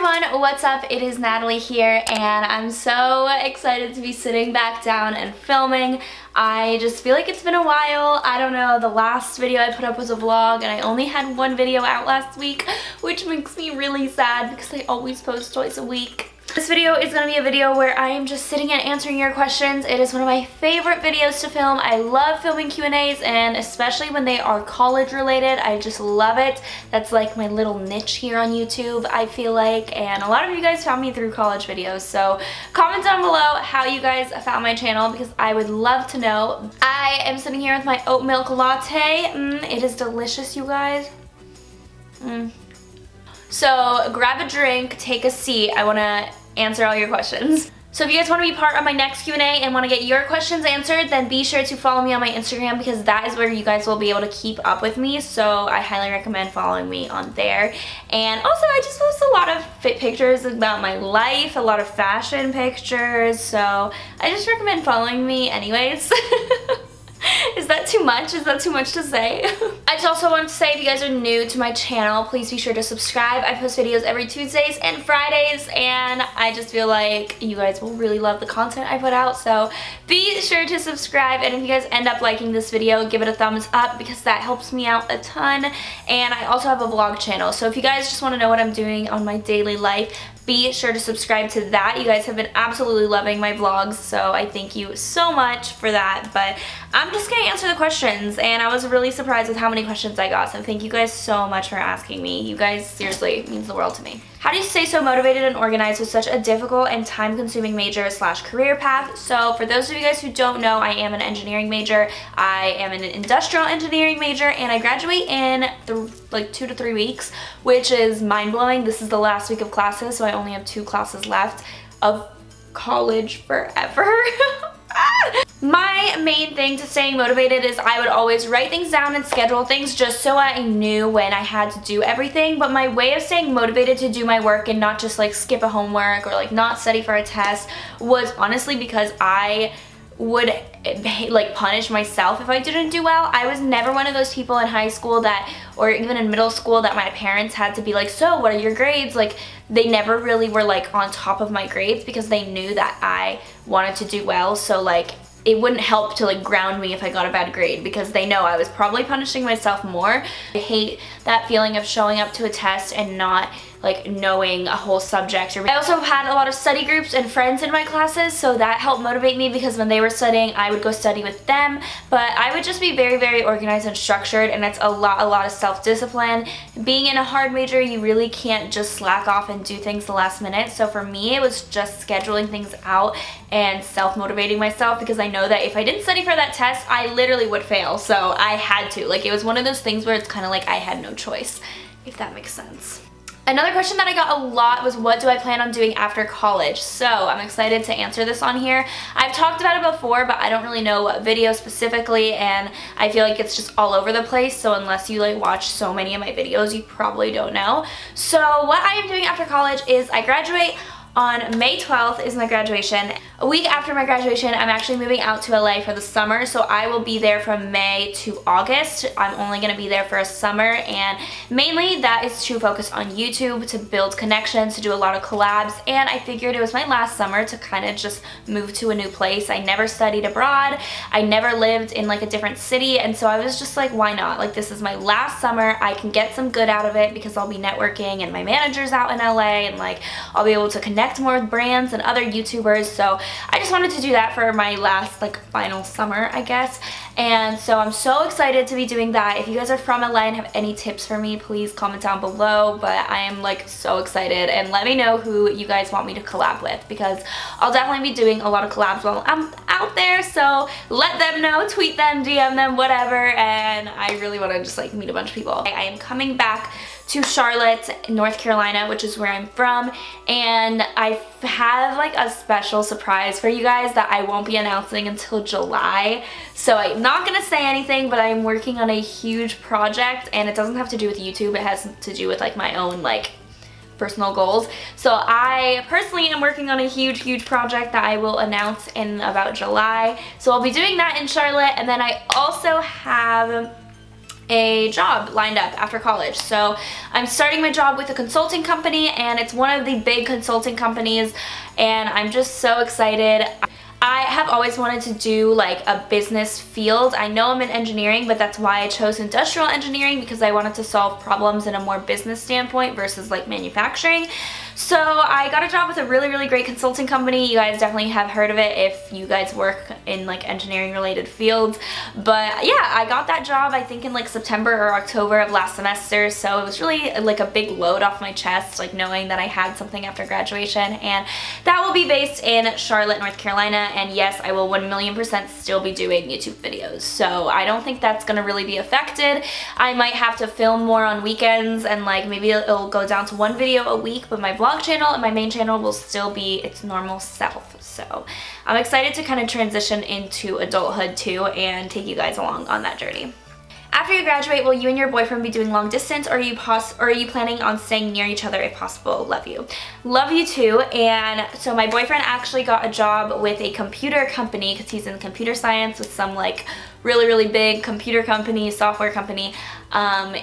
everyone, what's up? It is Natalie here and I'm so excited to be sitting back down and filming. I just feel like it's been a while. I don't know, the last video I put up was a vlog and I only had one video out last week, which makes me really sad because I always post twice a week. This video is going to be a video where I am just sitting and answering your questions. It is one of my favorite videos to film. I love filming Q&As, and especially when they are college related. I just love it. That's like my little niche here on YouTube, I feel like, and a lot of you guys found me through college videos. So comment down below how you guys found my channel because I would love to know. I am sitting here with my oat milk latte. It is delicious, you guys. So grab a drink, take a seat. I want to answer all your questions. So if you guys want to be part of my next Q&A and want to get your questions answered, then be sure to follow me on my Instagram because that is where you guys will be able to keep up with me. So I highly recommend following me on there. And also I just post a lot of fit pictures about my life, a lot of fashion pictures. So I just recommend following me anyways. Is that too much? Is that too much to say? I just also want to say, if you guys are new to my channel, please be sure to subscribe. I post videos every Tuesdays and Fridays, and I just feel like you guys will really love the content I put out, so be sure to subscribe. And if you guys end up liking this video, give it a thumbs up because that helps me out a ton. And I also have a vlog channel, so if you guys just want to know what I'm doing on my daily life, be sure to subscribe to that. You guys have been absolutely loving my vlogs, so I thank you so much for that. But I'm just gonna answer the questions, and I was really surprised with how many questions I got, so thank you guys so much for asking me. You guys seriously means the world to me. How do you stay so motivated and organized with such a difficult and time-consuming major slash career path? So for those of you guys who don't know, I am an engineering major. I am an industrial engineering major, and I graduate in like 2 to 3 weeks, which is mind-blowing. This is the last week of classes, so I only have 2 classes left of college forever. My main thing to staying motivated is I would always write things down and schedule things just so I knew when I had to do everything. But my way of staying motivated to do my work and not just like skip a homework or like not study for a test was honestly because I would like punish myself if I didn't do well. I was never one of those people in high school that, or even in middle school, that my parents had to be like, so what are your grades? Like they never really were like on top of my grades because they knew that I wanted to do well. So like it wouldn't help to like ground me if I got a bad grade because they know I was probably punishing myself more. I hate that feeling of showing up to a test and not like knowing a whole subject. I also had a lot of study groups and friends in my classes, so that helped motivate me because when they were studying, I would go study with them. But I would just be very, very organized and structured, and it's a lot of self-discipline. Being in a hard major, you really can't just slack off and do things the last minute. So for me, it was just scheduling things out and self-motivating myself because I know that if I didn't study for that test, I literally would fail. So I had to. Like it was one of those things where it's kind of like I had no choice, if that makes sense. Another question that I got a lot was, what do I plan on doing after college? So I'm excited to answer this on here. I've talked about it before, but I don't really know what video specifically, and I feel like it's just all over the place. So unless you like watch so many of my videos, you probably don't know. So what I am doing after college is I graduate on May 12th is my graduation. A week after my graduation, I'm actually moving out to LA for the summer, so I will be there from May to August. I'm only going to be there for a summer, and mainly that is to focus on YouTube, to build connections, to do a lot of collabs, and I figured it was my last summer to kind of just move to a new place. I never studied abroad. I never lived in like a different city, and so I was just like, why not? Like this is my last summer. I can get some good out of it because I'll be networking and my manager's out in LA, and like I'll be able to connect more with brands and other YouTubers. So I just wanted to do that for my last like final summer, I guess. And so I'm so excited to be doing that. If you guys are from LA and have any tips for me, please comment down below. But I am like so excited, and let me know who you guys want me to collab with because I'll definitely be doing a lot of collabs while I'm out there. So let them know, tweet them, DM them, whatever. And I really want to just like meet a bunch of people. I am coming back to Charlotte, North Carolina, which is where I'm from, and I have like a special surprise for you guys that I won't be announcing until July. So I'm not gonna say anything, but I'm working on a huge project, and it doesn't have to do with YouTube. It has to do with like my own like personal goals. So I personally am working on a huge project that I will announce in about July. So I'll be doing that in Charlotte, and then I also have a job lined up after college. So I'm starting my job with a consulting company, and it's one of the big consulting companies, and I'm just so excited. I have always wanted to do like a business field. I know I'm in engineering, but that's why I chose industrial engineering, because I wanted to solve problems in a more business standpoint versus like manufacturing. So I got a job with a really, really great consulting company. You guys definitely have heard of it if you guys work in like engineering related fields. But yeah, I got that job I think in like September or October of last semester. So it was really like a big load off my chest, like knowing that I had something after graduation. And that will be based in Charlotte, North Carolina. And yes, I will 1,000,000% still be doing YouTube videos. So I don't think that's gonna really be affected. I might have to film more on weekends, and like maybe it'll go down to 1 video a week, but my vlog channel and my main channel will still be its normal self. So I'm excited to kind of transition into adulthood too and take you guys along on that journey. After you graduate, will you and your boyfriend be doing long distance, or are you planning on staying near each other if possible? Love you. Love you too. And so my boyfriend actually got a job with a computer company, because he's in computer science with some like really, really big computer company, software company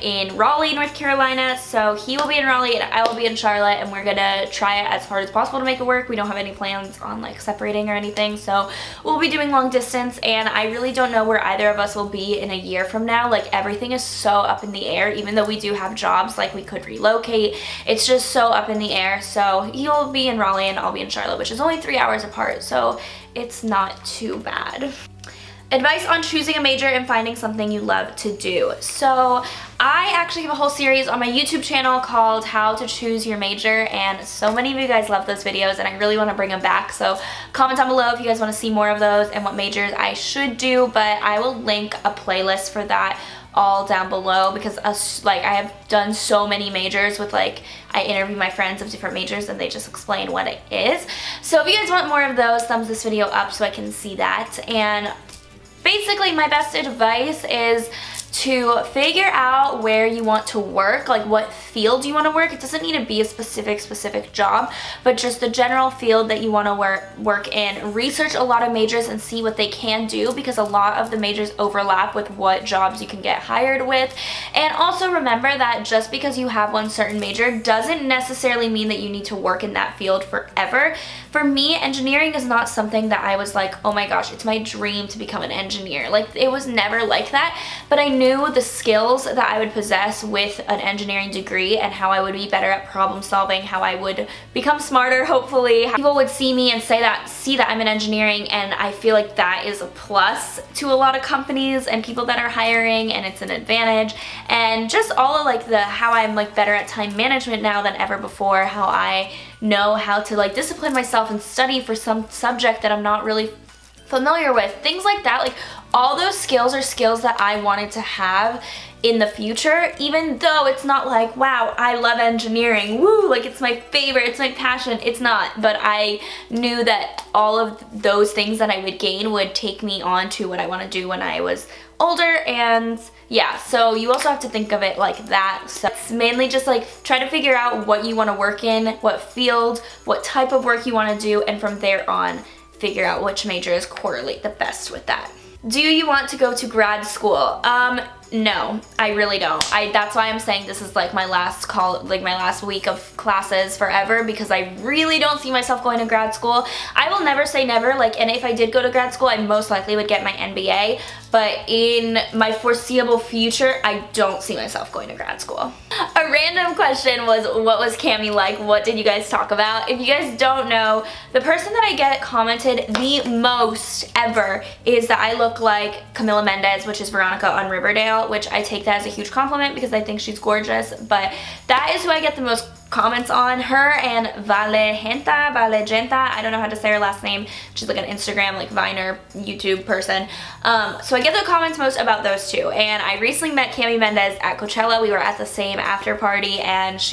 in Raleigh, North Carolina. So he will be in Raleigh and I will be in Charlotte, and we're gonna try it as hard as possible to make it work. We don't have any plans on like separating or anything, so we'll be doing long distance, and I really don't know where either of us will be in a year from now. Like everything is so up in the air. Even though we do have jobs, like we could relocate, it's just so up in the air. So he'll be in Raleigh and I'll be in Charlotte, which is only 3 hours apart, so it's not too bad. Advice on choosing a major and finding something you love to do. So I actually have a whole series on my YouTube channel called How to Choose Your Major, and so many of you guys love those videos and I really want to bring them back. So comment down below if you guys want to see more of those and what majors I should do, but I will link a playlist for that all down below, because I have done so many majors with like, I interview my friends of different majors and they just explain what it is. So if you guys want more of those, thumbs this video up so I can see that. And basically my best advice is to figure out where you want to work, like what field you want to work. It doesn't need to be a specific job, but just the general field that you want to work in. Research a lot of majors and see what they can do, because a lot of the majors overlap with what jobs you can get hired with. And also remember that just because you have one certain major doesn't necessarily mean that you need to work in that field forever. For me, engineering is not something that I was like, oh my gosh, it's my dream to become an engineer. Like, it was never like that, but I knew the skills that I would possess with an engineering degree and how I would be better at problem solving, how I would become smarter, hopefully. People would see me and see that I'm in engineering, and I feel like that is a plus to a lot of companies and people that are hiring, and it's an advantage. And just all of like how I'm like better at time management now than ever before, how I know how to like discipline myself and study for some subject that I'm not really familiar with, things like that. Like, all those skills are skills that I wanted to have in the future, even though it's not like, wow, I love engineering, woo, like it's my favorite, it's my passion. It's not, but I knew that all of those things that I would gain would take me on to what I want to do when I was older. And yeah, so you also have to think of it like that. So it's mainly just like try to figure out what you want to work in, what field, what type of work you want to do, and from there on figure out which majors correlate the best with that. Do you want to go to grad school? No, I really don't. That's why I'm saying this is like my last week of classes forever, because I really don't see myself going to grad school. I will never say never, like, and if I did go to grad school, I most likely would get my MBA, but in my foreseeable future, I don't see myself going to grad school. A random question was, what was Cami like? What did you guys talk about? If you guys don't know, the person that I get commented the most ever is that I look like Camila Mendez, which is Veronica on Riverdale, which I take that as a huge compliment because I think she's gorgeous, but that is who I get the most comments on. Her and Valegenta, I don't know how to say her last name. She's like an Instagram, like Viner, YouTube person. So I get the comments most about those two. And I recently met Cami Mendez at Coachella. We were at the same after party, and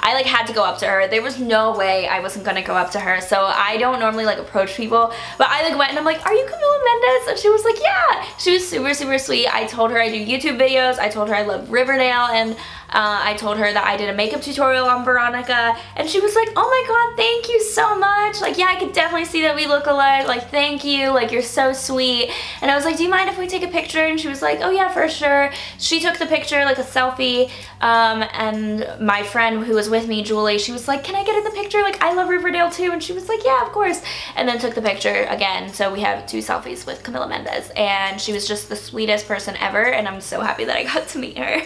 I like had to go up to her. There was no way I wasn't gonna go up to her. So I don't normally like approach people, but I like went and I'm like, are you Camila Mendez? And she was like, yeah. She was super, super sweet. I told her I do YouTube videos. I told her I love Riverdale, and I told her that I did a makeup tutorial on Veronica Veronica, and she was like, oh my god, thank you so much. Like, yeah, I could definitely see that we look alike. Like, thank you. Like, you're so sweet. And I was like, do you mind if we take a picture? And she was like, oh yeah, for sure. She took the picture, like a selfie, and my friend who was with me, Julie, she was like, can I get in the picture? Like, I love Riverdale too. And she was like, yeah, of course. And then took the picture again. So we have 2 selfies with Camila Mendez, and she was just the sweetest person ever, and I'm so happy that I got to meet her.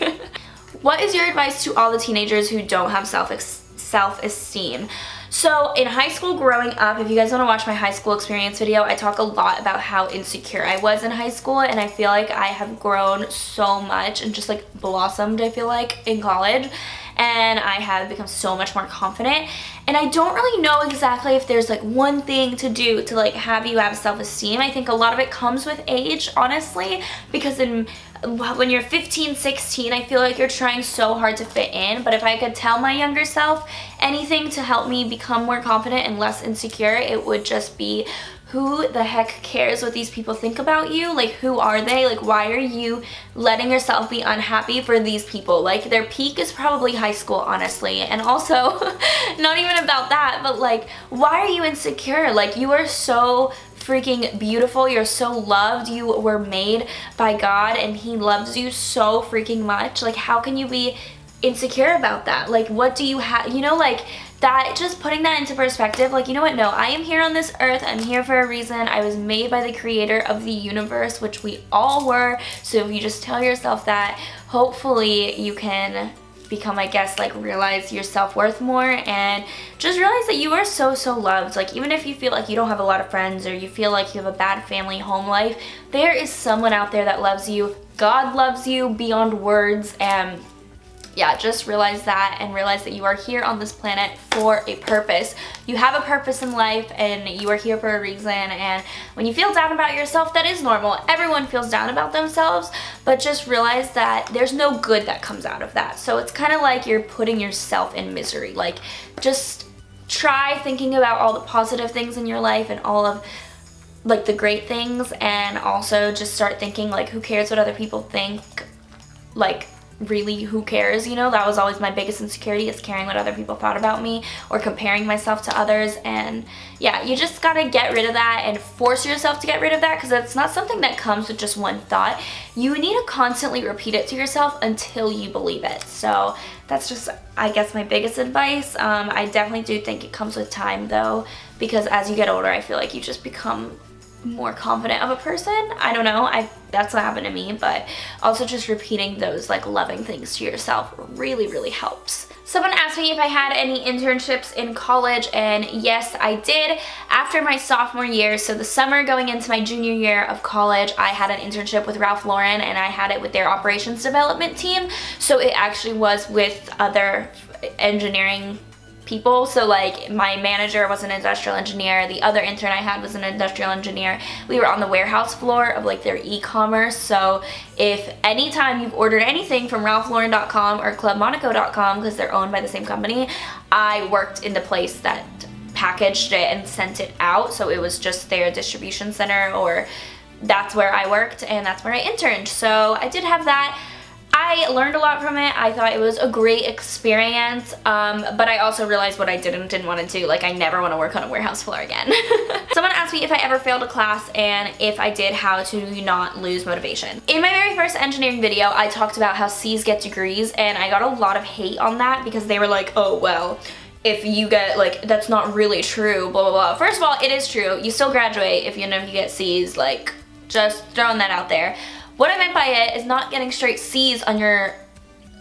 What is your advice to all the teenagers who don't have self-esteem? So in high school growing up, if you guys want to watch my high school experience video, I talk a lot about how insecure I was in high school, and I feel like I have grown so much and just like blossomed, I feel like, in college, and I have become so much more confident. And I don't really know exactly if there's like one thing to do to like have you have self-esteem. I think a lot of it comes with age, honestly, because when you're 15, 16, I feel like you're trying so hard to fit in. But if I could tell my younger self anything to help me become more confident and less insecure, it would just be, who the heck cares what these people think about you? Like, who are they? Like, why are you letting yourself be unhappy for these people? Like, their peak is probably high school, honestly. And also, not even about that, but like, why are you insecure? Like, you are so freaking beautiful. You're so loved. You were made by God, and He loves you so freaking much. Like, how can you be insecure about that? Like, what do you have? You know, like, that, just putting that into perspective, like, you know what, no, I am here on this earth, I'm here for a reason, I was made by the creator of the universe, which we all were. So if you just tell yourself that, hopefully you can become, I guess, like, realize your self-worth more, and just realize that you are so, so loved. Like, even if you feel like you don't have a lot of friends, or you feel like you have a bad family home life, there is someone out there that loves you. God loves you beyond words, and yeah, just realize that, and realize that you are here on this planet for a purpose. You have a purpose in life, and you are here for a reason. And when you feel down about yourself, that is normal. Everyone feels down about themselves, but just realize that there's no good that comes out of that. So it's kind of like you're putting yourself in misery. Like, just try thinking about all the positive things in your life and all of like the great things, and also just start thinking, like, who cares what other people think? Like, really, who cares? You know, that was always my biggest insecurity, is caring what other people thought about me or comparing myself to others. And yeah, you just gotta get rid of that and force yourself to get rid of that, because it's not something that comes with just one thought. You need to constantly repeat it to yourself until you believe it. So that's just, I guess, my biggest advice. I definitely do think it comes with time though, because as you get older, I feel like you just become more confident of a person. I don't know, that's what happened to me. But also just repeating those like loving things to yourself really, really helps. Someone asked me if I had any internships in college, and yes, I did. After my sophomore year, so the summer going into my junior year of college, I had an internship with Ralph Lauren, and I had it with their operations development team. So it actually was with other engineering people. So like, my manager was an industrial engineer, the other intern I had was an industrial engineer. We were on the warehouse floor of like their e-commerce. So if anytime you've ordered anything from ralphlauren.com or clubmonaco.com, because they're owned by the same company, I worked in the place that packaged it and sent it out. So it was just their distribution center, or that's where I worked, and that's where I interned. So I did have that. I learned a lot from it. I thought it was a great experience, but I also realized what I didn't want to do. Like, I never want to work on a warehouse floor again. Someone asked me if I ever failed a class, and if I did, how to not lose motivation. In my very first engineering video, I talked about how C's get degrees, and I got a lot of hate on that, because they were like, oh, well, if you get, like, that's not really true, blah, blah, blah. First of all, it is true. You still graduate if you know you get C's, like, just throwing that out there. What I meant by it is not getting straight C's on your,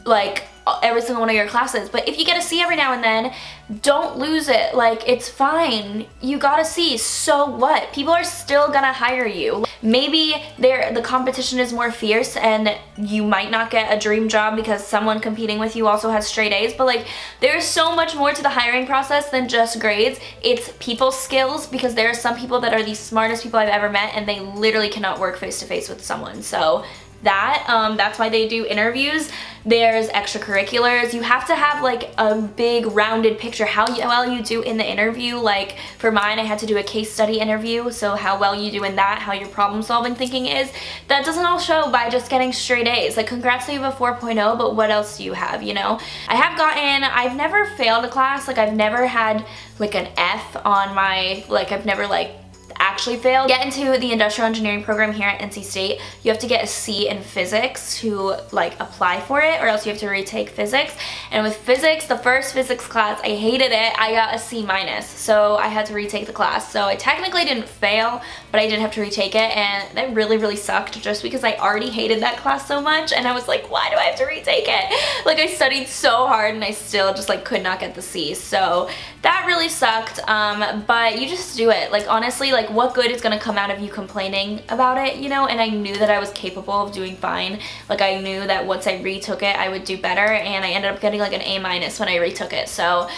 like, every single one of your classes. But if you get a C every now and then, don't lose it. Like, it's fine. You got a C, so what? People are still gonna hire you. Maybe the competition is more fierce, and you might not get a dream job because someone competing with you also has straight A's, but like, there's so much more to the hiring process than just grades. It's people skills, because there are some people that are the smartest people I've ever met, and they literally cannot work face to face with someone. So that. That's why they do interviews. There's extracurriculars. You have to have like a big rounded picture how well you do in the interview. Like for mine, I had to do a case study interview, so how well you do in that, how your problem solving thinking is. That doesn't all show by just getting straight A's. Like congrats that you have a 4.0, but what else do you have, you know? I've never failed a class. Like I've never had like an F on my, like I've never like actually failed. Get into the industrial engineering program here at NC State, you have to get a C in physics to like apply for it, or else you have to retake physics. And with physics, the first physics class, I hated it. I got a C minus, so I had to retake the class. So I technically didn't fail, but I did have to retake it, and that really, really sucked just because I already hated that class so much, and I was like, why do I have to retake it? Like I studied so hard and I still just like could not get the C. So that really sucked, but you just do it. Like honestly, like what good is gonna come out of you complaining about it, you know? And I knew that I was capable of doing fine. Like I knew that once I retook it, I would do better, and I ended up getting like an A minus when I retook it. So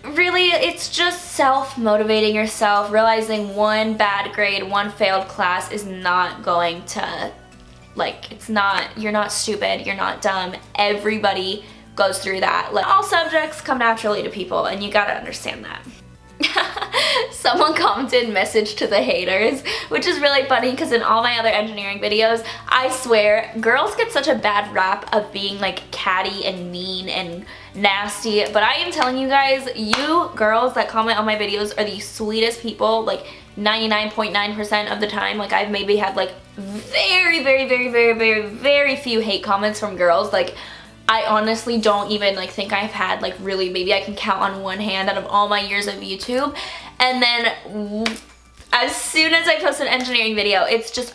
really, it's just self-motivating yourself, realizing one bad grade, one failed class is not going to, like, it's not, you're not stupid, you're not dumb. Everybody goes through that. Like all subjects come naturally to people, and you gotta understand that. Someone commented message to the haters, which is really funny because in all my other engineering videos, I swear, girls get such a bad rap of being like catty and mean and nasty, but I am telling you guys, you girls that comment on my videos are the sweetest people, like 99.9% of the time. Like I've maybe had like very, very, very, very, very, very few hate comments from girls. Like I honestly don't even like think I've had like really, maybe I can count on one hand out of all my years of YouTube. And then as soon as I post an engineering video, it's just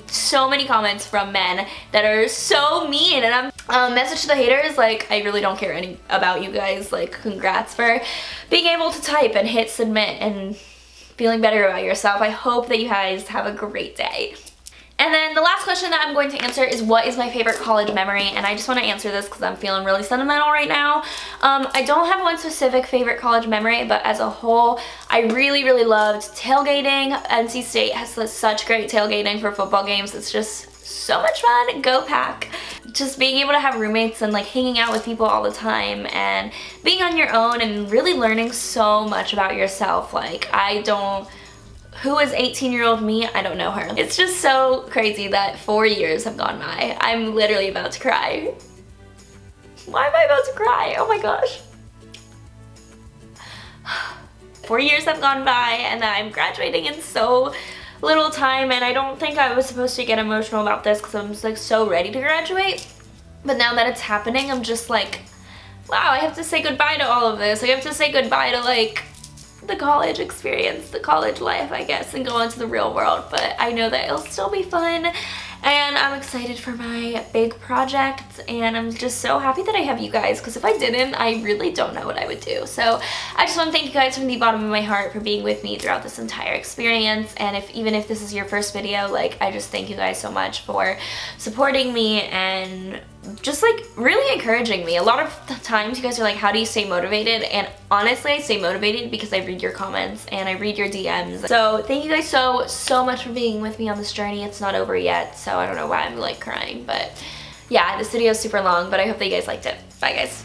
so many comments from men that are so mean. And I'm message to the haters, like I really don't care any about you guys. Like congrats for being able to type and hit submit and feeling better about yourself. I hope that you guys have a great day. And then the last question that I'm going to answer is, what is my favorite college memory? And I just want to answer this because I'm feeling really sentimental right now. I don't have one specific favorite college memory, but as a whole, I really, really loved tailgating. NC State has such great tailgating for football games. It's just so much fun. Go Pack. Just being able to have roommates and like hanging out with people all the time and being on your own and really learning so much about yourself. Like who is 18-year-old me? I don't know her. It's just so crazy that 4 years have gone by. I'm literally about to cry. Why am I about to cry? Oh my gosh. 4 years have gone by and I'm graduating in so little time, and I don't think I was supposed to get emotional about this because I'm just like so ready to graduate. But now that it's happening, I'm just like, wow, I have to say goodbye to all of this. I have to say goodbye to like the college experience, the college life, I guess, and go into the real world. But I know that it'll still be fun, and I'm excited for my big project, and I'm just so happy that I have you guys, because if I didn't, I really don't know what I would do. So I just want to thank you guys from the bottom of my heart for being with me throughout this entire experience. And even if this is your first video, like, I just thank you guys so much for supporting me and just like really encouraging me. A lot of the times you guys are like, how do you stay motivated? And honestly, I stay motivated because I read your comments and I read your DMs. So thank you guys so much for being with me on this journey. It's not over yet, so I don't know why I'm like crying, but yeah, this video is super long, but I hope that you guys liked it. Bye guys.